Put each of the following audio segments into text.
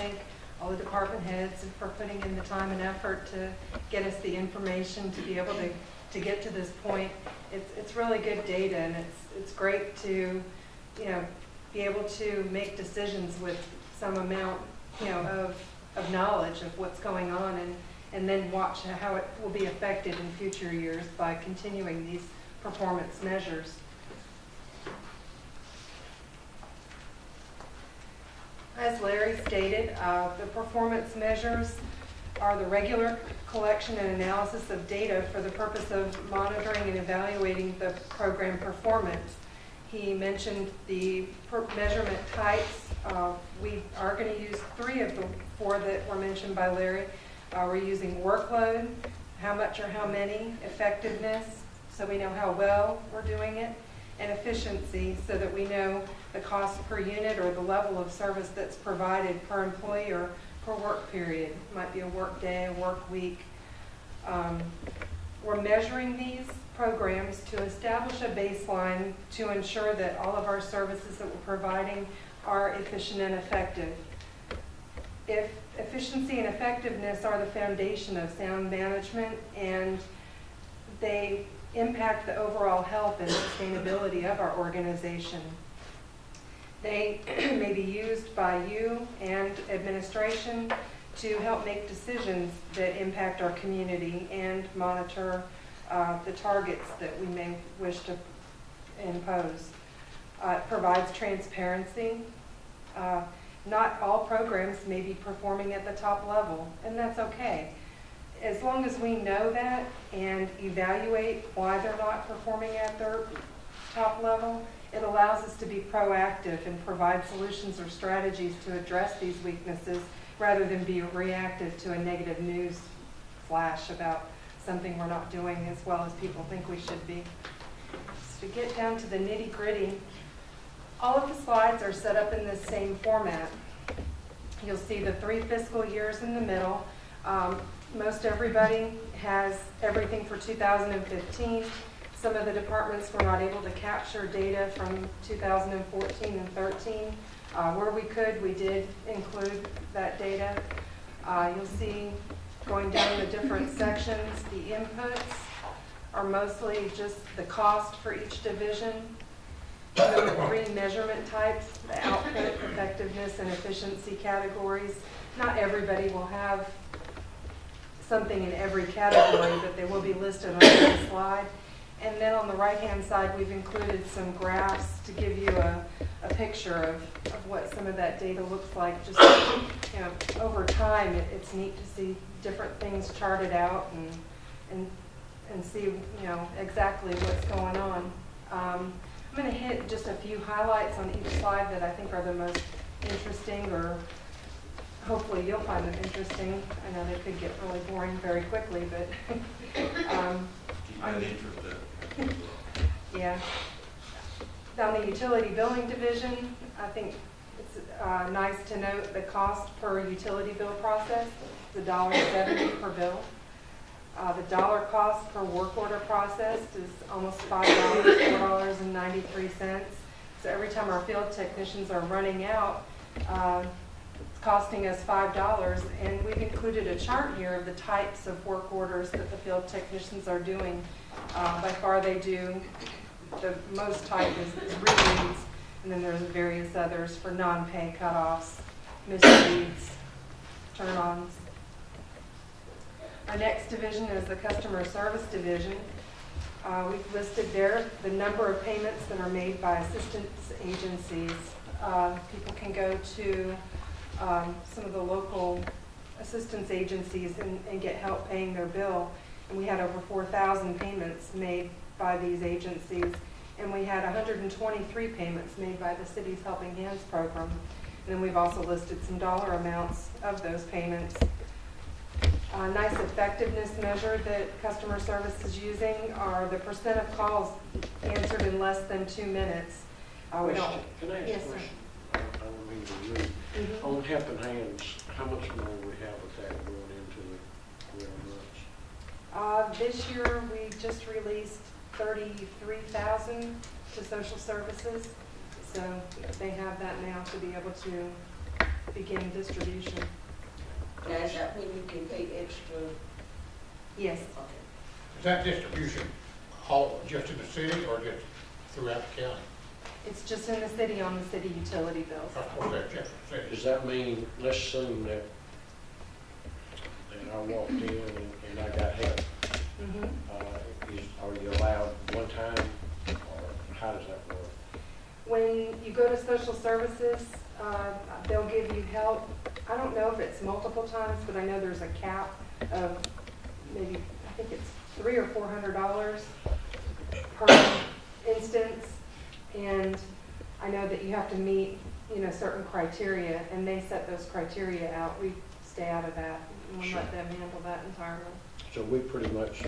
thank all the department heads for putting in the time and effort to get us the information to be able to get to this point. It's really good data, and it's great to, be able to make decisions with some amount, of knowledge of what's going on, and then watch how it will be affected in future years by continuing these performance measures. As Larry stated, the performance measures are the regular collection and analysis of data for the purpose of monitoring and evaluating the program performance. He mentioned the measurement types. We are going to use 3 of the 4 that were mentioned by Larry. We're using workload, how much or how many, effectiveness, so we know how well we're doing it, and efficiency, so that we know the cost per unit or the level of service that's provided per employee or per work period. It might be a work day, a work week. We're measuring these programs to establish a baseline to ensure that all of our services that we're providing are efficient and effective. If efficiency and effectiveness are the foundation of sound management, and they impact the overall health and sustainability of our organization. They may be used by you and administration to help make decisions that impact our community and monitor the targets that we may wish to impose. It provides transparency. Not all programs may be performing at the top level, and that's okay. As long as we know that and evaluate why they're not performing at their top level, it allows us to be proactive and provide solutions or strategies to address these weaknesses rather than be reactive to a negative news flash about something we're not doing as well as people think we should be. So to get down to the nitty-gritty, all of the slides are set up in this same format. You'll see the 3 fiscal years in the middle. Most everybody has everything for 2015. Some of the departments were not able to capture data from 2014 and 13. Where we could, we did include that data. You'll see going down the different sections, the inputs are mostly just the cost for each division. The 3 measurement types, the output, effectiveness, and efficiency categories. Not everybody will have something in every category, but they will be listed on the slide. And then on the right-hand side, we've included some graphs to give you a picture of what some of that data looks like. Just over time, it's neat to see different things charted out and see exactly what's going on. I'm going to hit just a few highlights on each slide that I think are the most interesting, or hopefully you'll find them interesting. I know they could get really boring very quickly, but yeah. On the utility billing division, I think it's nice to note the cost per utility bill process is $1.70 per bill. The dollar cost per work order processed is almost $5, $4.93. So every time our field technicians are running out, it's costing us $5. And we've included a chart here of the types of work orders that the field technicians are doing. By far they do, the most type is rereads, and then there's various others for non-pay cutoffs, misreads, turn-ons. Our next division is the customer service division. We've listed there the number of payments that are made by assistance agencies. People can go to some of the local assistance agencies and get help paying their bill. And we had over 4,000 payments made by these agencies. And we had 123 payments made by the city's Helping Hands program. And then we've also listed some dollar amounts of those payments. A nice effectiveness measure that customer service is using are the percent of calls answered in less than 2 minutes. We don't. Can I ask Yes, a question? sir. I don't mean to read. On Helping Hands, how much more we have with that going into the real months? This year we just released 33,000 to social services, so they have that now to be able to begin distribution. Now, is that when you can pay extra? Yes. Okay. Is that distribution all just in the city or just throughout the county? It's just in the city on the city utility bills. Okay, Jefferson City. Does that mean, let's assume that I walked in and I got help, Mhm. are you allowed one time, or how does that work? When you go to social services, they'll give you help. I don't know if it's multiple times, but I know there's a cap of maybe, I think it's $300 or $400 per instance. And I know that you have to meet, certain criteria, and they set those criteria out. We stay out of that and we let them handle that entirely. So we pretty much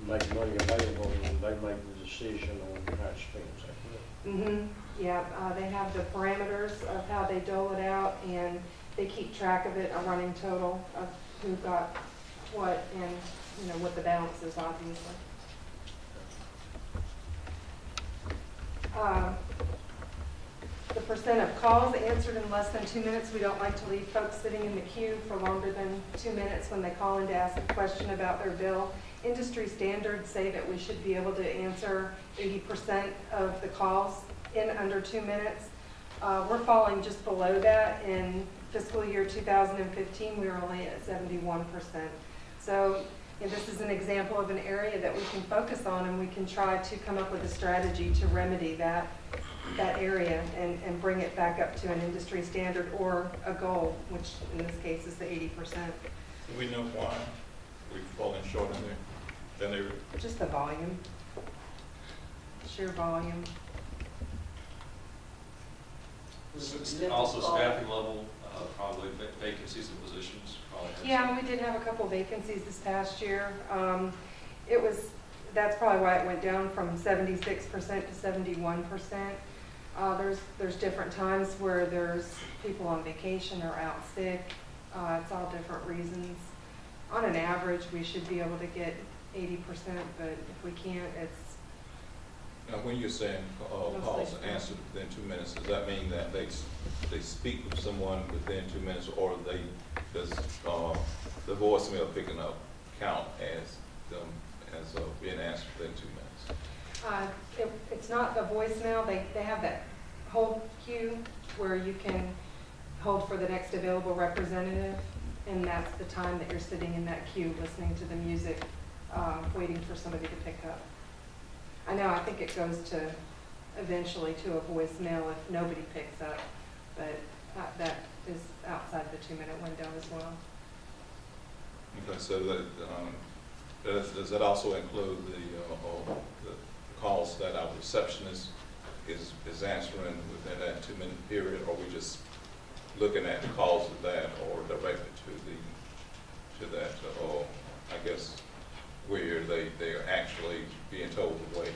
make money available and they make the decision on how it's spent, is that correct? Mm-hmm. Yeah, they have the parameters of how they dole it out, and they keep track of it, a running total of who got what, and, what the balance is, obviously. The percent of calls answered in less than 2 minutes, we don't like to leave folks sitting in the queue for longer than 2 minutes when they call in to ask a question about their bill. Industry standards say that we should be able to answer 80% of the calls in under 2 minutes. We're falling just below that. In fiscal year 2015, we were only at 71%. So this is an example of an area that we can focus on, and we can try to come up with a strategy to remedy that area and bring it back up to an industry standard or a goal, which in this case is the 80%. Do we know why we've fallen short in there? Then they Just the volume, sheer volume. Also staffing level, probably vacancies in positions. Probably has Yeah, some. we did have a couple vacancies this past year. That's probably why it went down from 76% to 71%. There's different times where there's people on vacation or out sick. It's all different reasons. On an average, we should be able to get 80%, but if we can't, it's now, when you're saying calls answered within 2 minutes, does that mean that they speak with someone within 2 minutes, or does the voicemail picking up count as them as being answered within 2 minutes? It's not the voicemail. They have that hold queue where you can hold for the next available representative, and that's the time that you're sitting in that queue listening to the music, waiting for somebody to pick up. I think it goes to eventually to a voicemail if nobody picks up, but that is outside the 2-minute window as well. Okay, so does that also include the calls that our receptionist is answering within that 2-minute period, or we just looking at the calls of that, or directed to that, or I guess where they are actually being told to wait?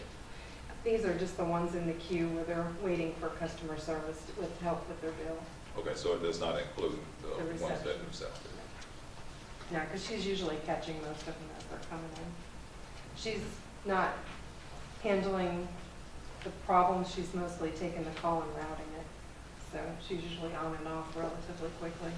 These are just the ones in the queue where they're waiting for customer service with help with their bill. Okay, so it does not include the ones that reception. themselves. No, because she's usually catching most of them as they're coming in. She's not handling the problems, she's mostly taking the call and routing it. So she's usually on and off relatively quickly.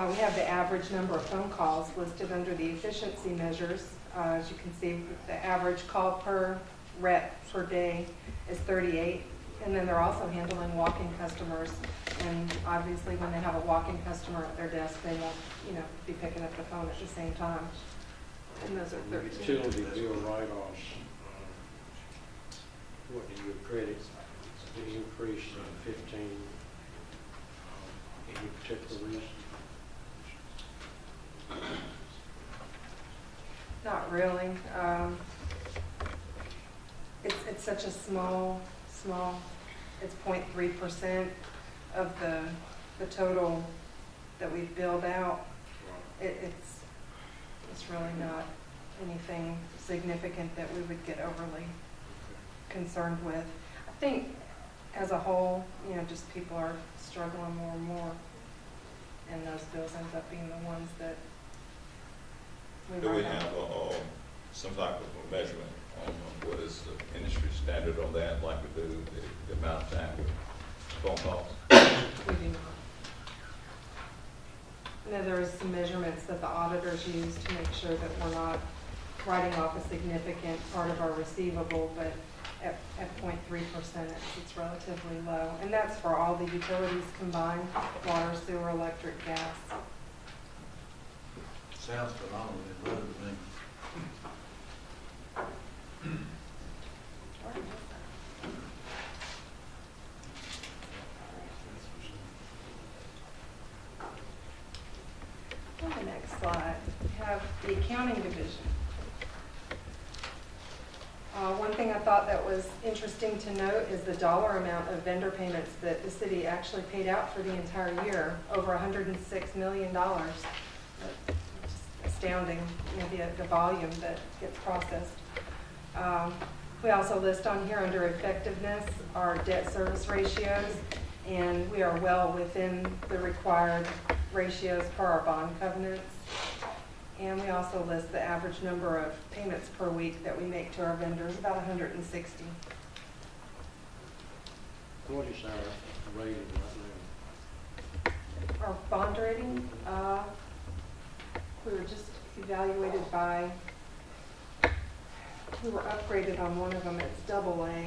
We have the average number of phone calls listed under the efficiency measures. As you can see, the average call per rep per day is 38. And then they're also handling walk-in customers. And obviously when they have a walk-in customer at their desk, they won't, be picking up the phone at the same time. And those are 13. Utility bill write-offs, what do you credit the increase in 15? Any particular reason? Not really. It's such a small, it's 0.3% of the total that we've billed out. It's really not anything significant that we would get overly concerned with. I think as a whole, just people are struggling more and more, and those bills end up being the ones that Do we run out. have some type of a measurement what is the industry standard on that, like we do the amount of time with phone calls? We do not. I know there is some measurements that the auditors use to make sure that we're not writing off a significant part of our receivable, but at 0.3%, it's relatively low. And that's for all the utilities combined, water, sewer, electric, gas. Sounds phenomenally low to me. On the next slide, we have the accounting division. One thing I thought that was interesting to note is the dollar amount of vendor payments that the city actually paid out for the entire year, over $106 million. It's astounding, you know, the volume that gets processed. We also list on here under effectiveness our debt service ratios, and we are well within the required ratios per our bond covenants. And we also list the average number of payments per week that we make to our vendors, about 160. What is our rating right Our bond rating, we were just evaluated by, we were upgraded on one of them, it's AA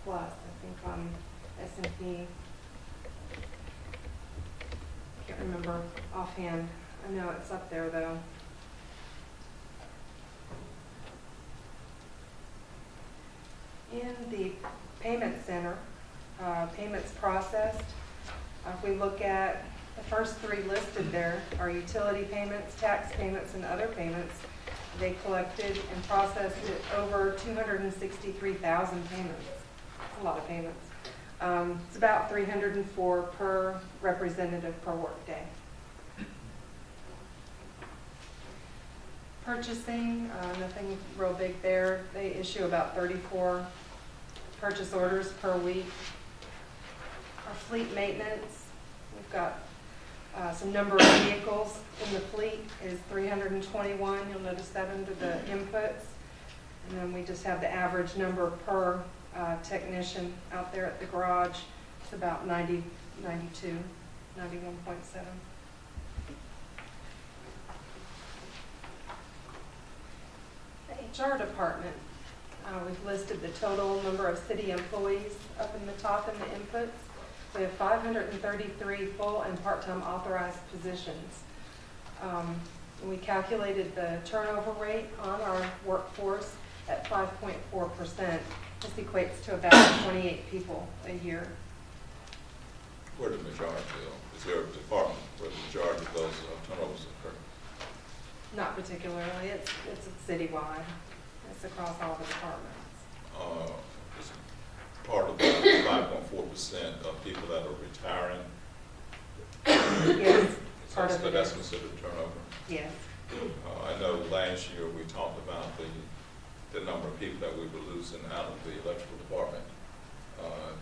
plus, I think on S&P. Can't remember offhand. I know it's up there though. In the payment center, payments processed, if we look at the first three listed there, our utility payments, tax payments, and other payments, they collected and processed over 263,000 payments. That's a lot of payments. It's about 304 per representative per workday. Purchasing, nothing real big there. They issue about 34 purchase orders per week. Our fleet maintenance, we've got some number of vehicles in the fleet is 321. You'll notice that under the inputs. And then we just have the average number per technician out there at the garage. It's about 91.7. The HR department, we've listed the total number of city employees up in the top in the inputs. We have 533 full and part-time authorized positions. We calculated the turnover rate on our workforce at 5.4%. This equates to about 28 people a year. Where the majority go? Is there a department where the majority of those turnovers occur? Not particularly. It's citywide. It's across all the departments. Is part of the 5.4% of people that are retiring? Yes, part of it That's is. considered turnover? Yes. I know last year we talked about the number of people that we were losing out of the electrical department.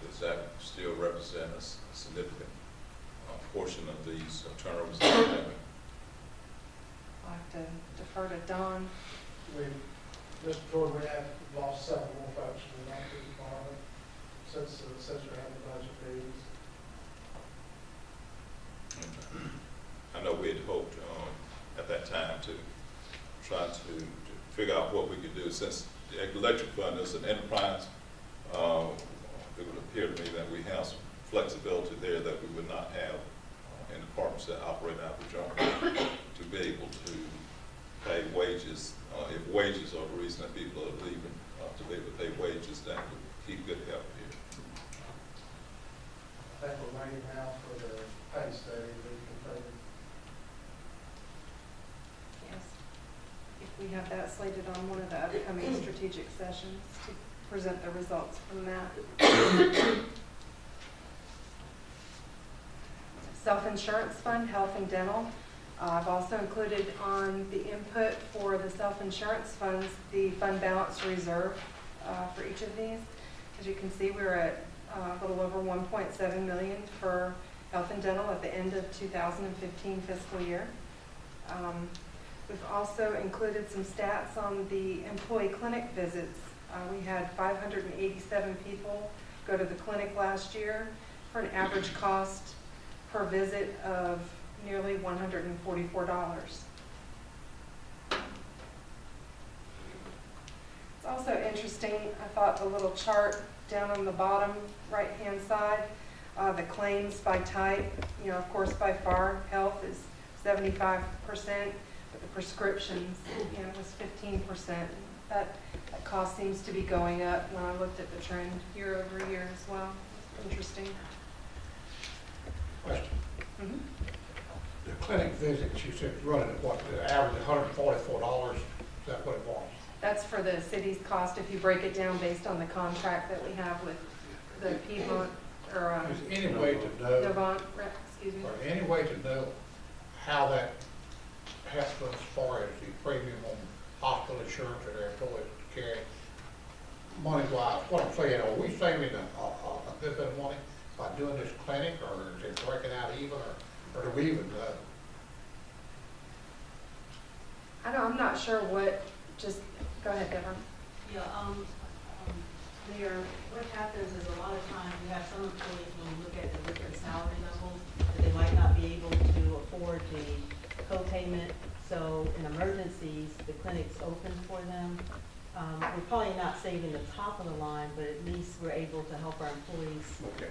Does that still represent a significant portion of these turnovers that we're having? I'll have to defer to Don. Mr. Ford, we have lost several more folks in the electric department since we had the budget meetings. I know we had hoped at that time to try to figure out what we could do. Since the electric fund is an enterprise, it would appear to me that we have some flexibility there that we would not have in departments that operate out of the job to be able to pay wages. If wages are the reason that people are leaving, to be able to pay wages, that would keep good health here. I think we're waiting now for the pay study to be completed. Yes. If we have that slated on one of the upcoming strategic sessions to present the results from that. Self-insurance fund, health and dental. I've also included on the input for the self-insurance funds, the fund balance reserve for each of these. As you can see, we're at a little over 1.7 million for health and dental at the end of 2015 fiscal year. We've also included some stats on the employee clinic visits. We had 587 people go to the clinic last year for an average cost per visit of nearly $144. It's also interesting, I thought, a little chart down on the bottom right-hand side, the claims by type. You know, of course, by far, health is 75%, but the prescriptions, you know, was 15%. That cost seems to be going up when I looked at the trend year over year as well. Interesting. Question. Mhm. The clinic visits, you said running at what, the average $144, is that what it was? That's for the city's cost, if you break it down based on the contract that we have with the Piedmont, or Is there any way to know, Novant, excuse me. or any way to know how that happens as far as the premium on hospital insurance or their employees carry money-wise? What I'm saying, are we saving a good bit of money by doing this clinic, or is it breaking out even, or do we even know? I'm not sure what, just, go ahead, Deborah. Yeah, Mayor, what happens is a lot of times we have some employees, when we look at the different salary levels, that they might not be able to afford the co-payment. So in emergencies, the clinic's open for them. We're probably not saving the top of the line, but at least we're able to help our employees Okay.